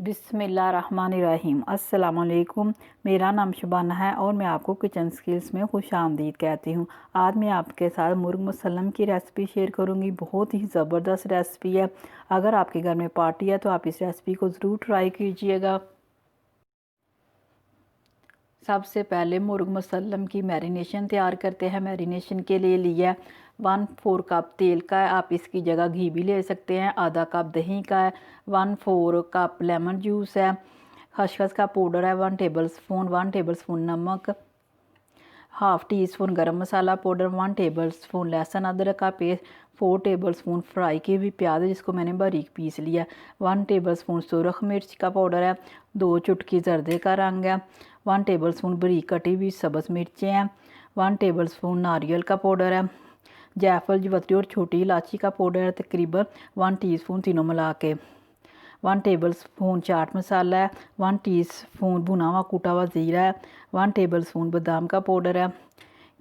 बिस्मिल्लाहिर्रहमानिर्रहीम। अस्सलाम वालेकुम। मेरा नाम शबाना है और मैं आपको किचन स्किल्स में खुश आमदीद कहती हूँ। आज मैं आपके साथ मुर्ग मुसल्लम की रेसिपी शेयर करूँगी। बहुत ही ज़बरदस्त रेसिपी है। अगर आपके घर में पार्टी है तो आप इस रेसिपी को ज़रूर ट्राई कीजिएगा। सबसे पहले मुर्ग मुसल्लम की मैरिनेशन तैयार करते हैं। मैरिनेशन के लिए लिया 1/4 कप तेल का है। आप इसकी जगह घी भी ले सकते हैं। आधा कप दही का है। 1/4 कप लेमन जूस है। खसखस का पाउडर है 1 टेबलस्पून। 1 टेबलस्पून नमक, हाफ़ टी स्पून गरम मसाला पाउडर, 1 टेबलस्पून लहसुन अदरक का पेस्ट, 4 टेबलस्पून फ्राई की हुई प्याज जिसको मैंने बारीक पीस लिया, 1 टेबलस्पून सुरख मिर्च का पाउडर है, 2 चुटकी जर्दे का रंग है, 1 टेबलस्पून बारीक कटी हुई सब्ज़ मिर्चें हैं, 1 टेबलस्पून नारियल का पाउडर है, जायफल जवित्री और छोटी इलायची का पाउडर है तकरीबन 1 टीस्पून तीनों मिला के, 1 टेबलस्पून चाट मसाला है, 1 टीस्पून भुना हुआ कूटा हुआ ज़ीरा है, 1 टेबलस्पून बादाम का पाउडर है।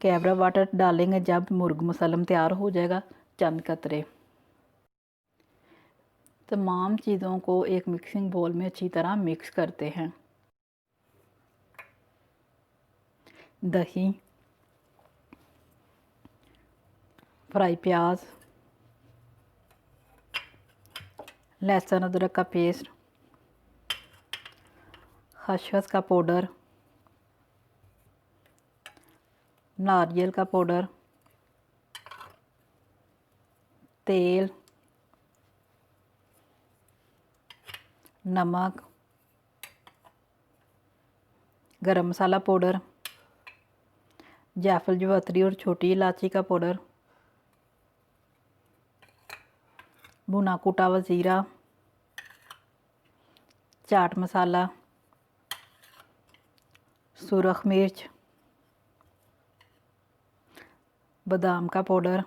कैवरा वाटर डालेंगे जब मुर्ग मुसल्लम तैयार हो जाएगा, चंद कतरे। तमाम चीज़ों को एक मिक्सिंग बोल में अच्छी तरह मिक्स करते हैं। दही, फ्राई प्याज, लहसुन अदरक का पेस्ट, खसखस का पाउडर, नारियल का पाउडर, तेल, नमक, गरम मसाला पाउडर, जायफल जवित्री और छोटी इलायची का पाउडर, भुना कुटा हुआ ज़ीरा, चाट मसाला, सुरख मिर्च, बादाम का पाउडर,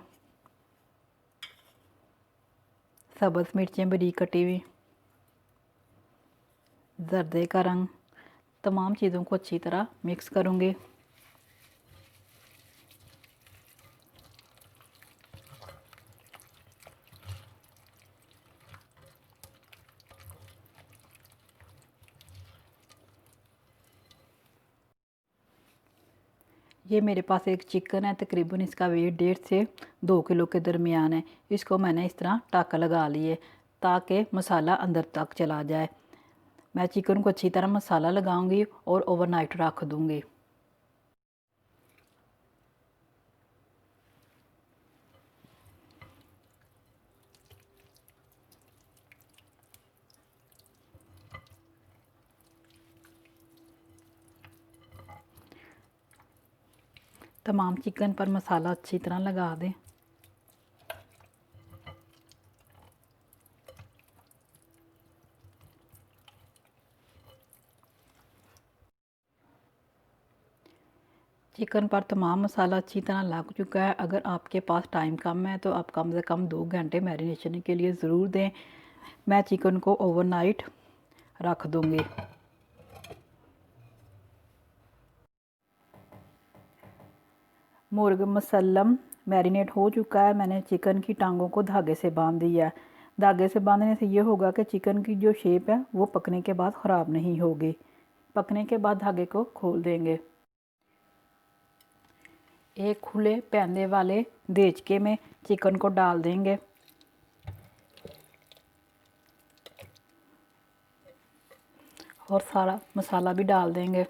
सब्ज़ मिर्चें बारीक कटी हुई, जर्दे का रंग। तमाम चीज़ों को अच्छी तरह मिक्स करूँगी। ये मेरे पास एक चिकन है, तकरीबन इसका वेट 1.5 से 2 किलो के दरमियान है। इसको मैंने इस तरह टाका लगा लिए ताकि मसाला अंदर तक चला जाए। मैं चिकन को अच्छी तरह मसाला लगाऊंगी और ओवरनाइट रख दूंगी। तमाम चिकन पर मसाला अच्छी तरह लगा दें। चिकन पर तमाम मसाला अच्छी तरह लग चुका है। अगर आपके पास टाइम कम है तो आप कम से कम 2 घंटे मैरिनेशन के लिए ज़रूर दें। मैं चिकन को ओवरनाइट रख दूँगी। मुर्ग मुसल्लम मैरिनेट हो चुका है। मैंने चिकन की टांगों को धागे से बांध दिया है। धागे से बांधने से ये होगा कि चिकन की जो शेप है वो पकने के बाद ख़राब नहीं होगी। पकने के बाद धागे को खोल देंगे। एक खुले पैंदे वाले देचके में चिकन को डाल देंगे। और सारा मसाला भी डाल देंगे।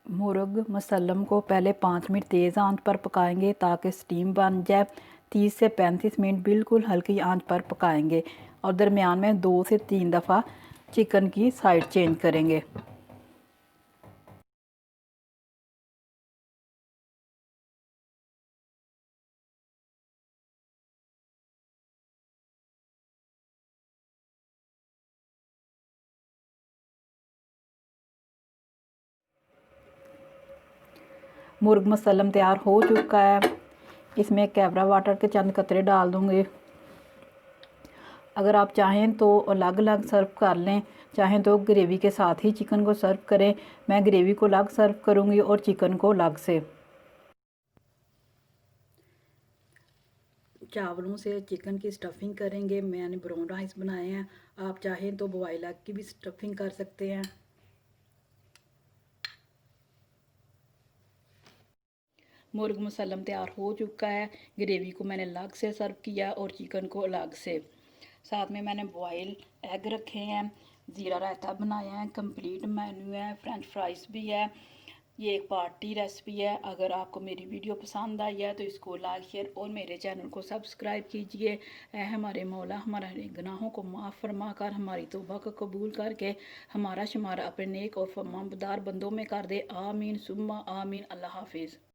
मुर्ग मुसल्लम को पहले 5 मिनट तेज़ आंच पर पकाएंगे ताकि स्टीम बन जाए। 30 से 35 मिनट बिल्कुल हल्की आंच पर पकाएंगे और दरमियान में 2 से 3 दफ़ा चिकन की साइड चेंज करेंगे। मुर्ग मुसल्लम तैयार हो चुका है। इसमें कैवरा वाटर के चंद कतरे डाल दूँगी। अगर आप चाहें तो अलग अलग सर्व कर लें, चाहें तो ग्रेवी के साथ ही चिकन को सर्व करें। मैं ग्रेवी को अलग सर्व करूँगी और चिकन को अलग से। चावलों से चिकन की स्टफिंग करेंगे। मैंने ब्राउन राइस बनाए हैं, आप चाहें तो बॉयल एग की भी स्टफिंग कर सकते हैं। मुर्ग मुसल्लम तैयार हो चुका है। ग्रेवी को मैंने अलग से सर्व किया और चिकन को अलग से। साथ में मैंने बॉयल एग रखे हैं, ज़ीरा रायता बनाया है, कंप्लीट मेन्यू है, फ्रेंच फ्राइज़ भी है। ये एक पार्टी रेसिपी है। अगर आपको मेरी वीडियो पसंद आई है तो इसको लाइक शेयर और मेरे चैनल को सब्सक्राइब कीजिए। ऐ हमारे मौला हमारे गुनाहों को माफ़ फरमा कर हमारी तौबा को कबूल करके हमारा शुमारा अपने नेक और फरमाबरदार बंदों में कर दे। आमीन सुम्मा आमीन। अल्लाह हाफिज़।